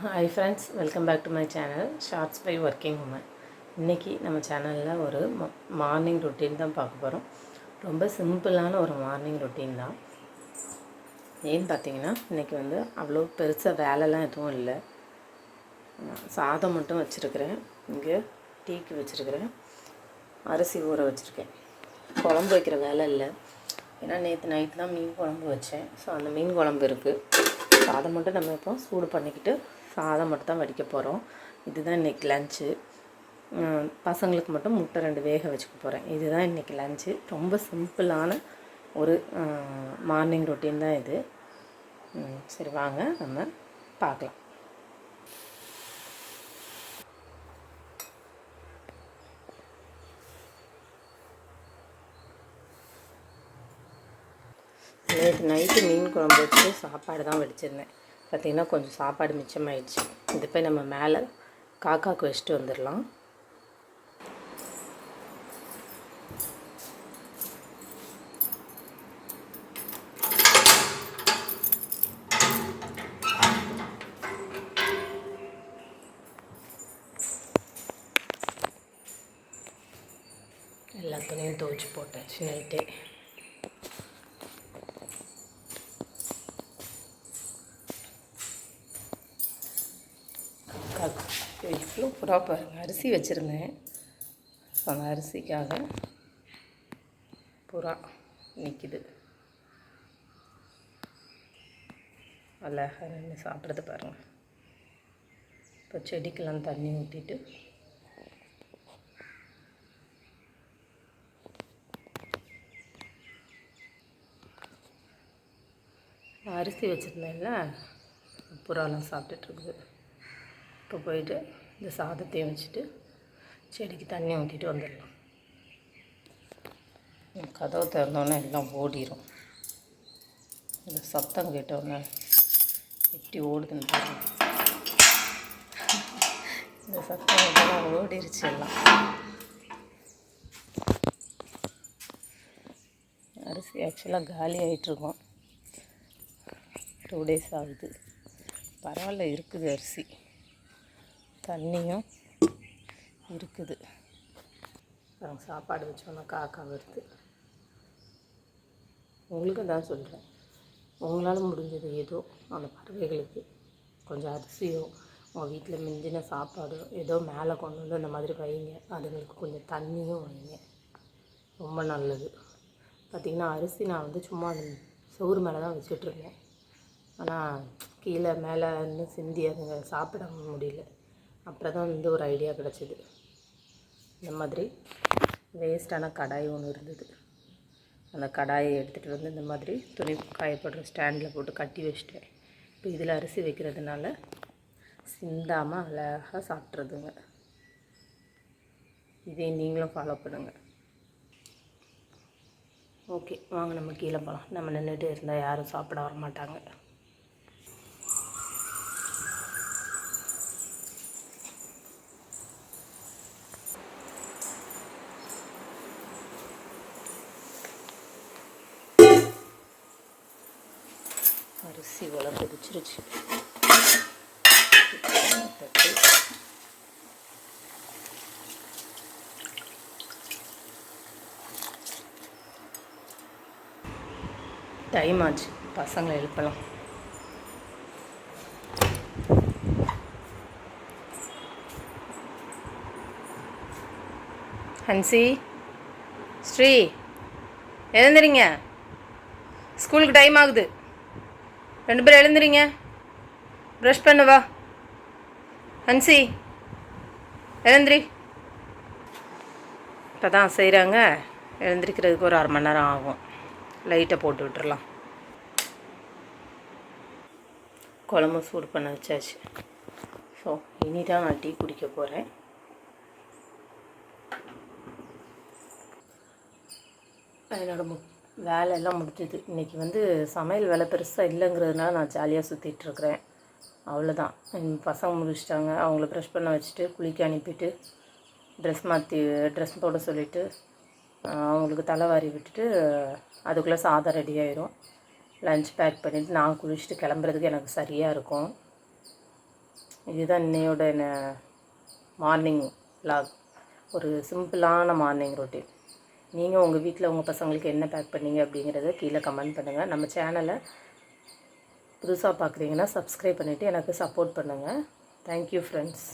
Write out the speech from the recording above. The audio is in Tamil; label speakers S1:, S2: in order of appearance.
S1: Hi friends, welcome back to my channel shorts by working woman. இன்றைக்கி நம்ம சேனலில் ஒரு மார்னிங் ரொட்டீன் தான் பார்க்க போகிறோம். ரொம்ப சிம்பிளான ஒரு மார்னிங் ரொட்டீன் தான். ஏன்னு பார்த்தீங்கன்னா இன்றைக்கி அவ்வளோ பெருசாக வேலைலாம் எதுவும் இல்லை. சாதம் மட்டும் வச்சுருக்கிறேன். இங்கே டீக்கு வச்சுருக்கிறேன். அரிசி ஊற வச்சுருக்கேன். குழம்பு வைக்கிற வேலை இல்லை. ஏன்னா நேற்று நைட்டு தான் மீன் குழம்பு வச்சேன். ஸோ அந்த மீன் குழம்பு இருக்குது. சாதம் மட்டும் நம்ம இப்போ சூடு பண்ணிக்கிட்டு சாதம் மட்டும் தான் வடிக்க போகிறோம். இதுதான் இன்றைக்கி லன்ச்சு. பசங்களுக்கு மட்டும் முட்டை 2 வேக வச்சுக்க போகிறேன். இதுதான் இன்றைக்கி லன்ச்சு. ரொம்ப சிம்பிளான ஒரு மார்னிங் ரொட்டீன் தான் இது. சரி, வாங்க நம்ம பார்க்கலாம். நேற்று நைட்டு மீன் குழம்பு வச்சு சாப்பாடு தான் வடிச்சிருந்தேன். பார்த்திங்கன்னா கொஞ்சம் சாப்பாடு மிச்சமாயிடுச்சு. இது போய் நம்ம மேலே காக்காவுக்கு வச்சுட்டு வந்துடலாம். எல்லா துணியும் துவைச்சி போட்டாச்சு நைட்டே. இவ்வளோ புறா பாருங்கள். அரிசி வச்சுருந்தேன். அந்த அரிசிக்காக புறா நிற்கிது. அழகாக நின்று சாப்பிட்றது பாருங்கள். இப்போ செடிக்கெல்லாம் தண்ணி ஊற்றிட்டு அரிசி வச்சுருந்தேன்ல, புறாலாம் சாப்பிட்டுட்ருக்குது. இப்போ போயிட்டு இந்த சாதத்தையும் வச்சுட்டு செடிக்கு தண்ணி ஊற்றிட்டு வந்துடலாம். கதவு திறந்தோன்னே எல்லாம் ஓடிடும். இந்த சத்தம் கேட்டோன்னே எப்படி ஓடுதுன்னு பாருங்க. இந்த சத்தம் கேட்டெல்லாம் ஓடிருச்சு எல்லாம். அரிசி ஆக்சுவலாக காலி ஆகிட்டுருக்கோம். 2 days ஆகுது. பரவாயில்ல, இருக்குது அரிசி, தண்ணியும் இருக்குது. சாப்பாடு வச்சோன்னா காக்கா வருது. உங்களுக்கு தான் சொல்கிறேன், உங்களால் முடிஞ்சது ஏதோ அந்த பறவைகளுக்கு கொஞ்சம் அரிசியோ உங்கள் வீட்டில் மிஞ்சின சாப்பாடோ ஏதோ மேலே கொண்டு வந்து அந்த மாதிரி வைங்க. அதுங்களுக்கு கொஞ்சம் தண்ணியும் வைங்க, ரொம்ப நல்லது. பார்த்திங்கன்னா அரிசி நான் சும்மா சோறு மேலே தான் வச்சிட்ருந்தேன். ஆனால் கீழே மேலே சிந்தி அதுங்க சாப்பிட முடியல. அப்புறம் தான் ஒரு ஐடியா கிடச்சிது. இந்த மாதிரி வேஸ்ட்டான கடாய் ஒன்று இருந்தது. அந்த கடாயை எடுத்துகிட்டு வந்து இந்த மாதிரி துணி காயப்படுற ஸ்டாண்டில் போட்டு கட்டி வச்சிட்டேன். இப்போ இதில் அரிசி வைக்கிறதுனால சிந்தாமல் அழகாக சாப்பிட்றதுங்க. இதே நீங்களும் ஃபாலோ பண்ணுங்கள். ஓகே, வாங்க நம்ம கீழே போகலாம். நம்ம நின்றுட்டு இருந்தால் யாரும் சாப்பிட வர மாட்டாங்க. அரிசி வள கொதிச்சிருச்சு. டைம் ஆச்சு, பசங்களை எழுப்பலாம். ஹன்சி, ஸ்ரீ, எழுந்துறீங்க. ஸ்கூலுக்கு டைம் ஆகுது. 2 பேரும் எழுந்துறீங்க. ப்ரஷ் பண்ணு வா. ஹன்சி, எழுந்திரி. இப்போ தான் செய்கிறாங்க. எழுந்திரிக்கிறதுக்கு ஒரு 1/2 மணி நேரம் ஆகும். லைட்டை போட்டு விட்டுறலாம். குழம்பு சூடு பண்ண வச்சாச்சு. ஸோ இனி தான் நான் டீ குடிக்க போகிறேன். என்னோடய வேலையெல்லாம் முடிஞ்சுது. இன்றைக்கி சமையல் வேலை பெருசாக இல்லைங்கிறதுனால நான் ஜாலியாக சுற்றிட்டுருக்குறேன். அவ்வளோதான். பசங்க முடிச்சிட்டாங்க. அவங்கள ப்ரெஷ் பண்ண வச்சுட்டு குளிக்க அனுப்பிட்டு ட்ரெஸ் போட சொல்லிவிட்டு அவங்களுக்கு தலை வாரி விட்டுட்டு அதுக்குள்ளே சாதம் ரெடி ஆயிரும். லஞ்ச் பேக் பண்ணிவிட்டு நான் குளிச்சுட்டு கிளம்புறதுக்கு எனக்கு சரியாக இருக்கும். இதுதான் இன்னையோட மார்னிங் vlog. ஒரு சிம்பிளான மார்னிங் ரொட்டீன். நீங்கள் உங்கள் வீட்டில் உங்கள் பசங்களுக்கு என்ன பேக் பண்ணீங்க அப்படிங்கிறத கீழே கமெண்ட் பண்ணுங்கள். நம்ம சேனலை புதுசாக பார்க்குறீங்கன்னா சப்ஸ்கிரைப் பண்ணிவிட்டு எனக்கு சப்போர்ட் பண்ணுங்கள். Thank you friends.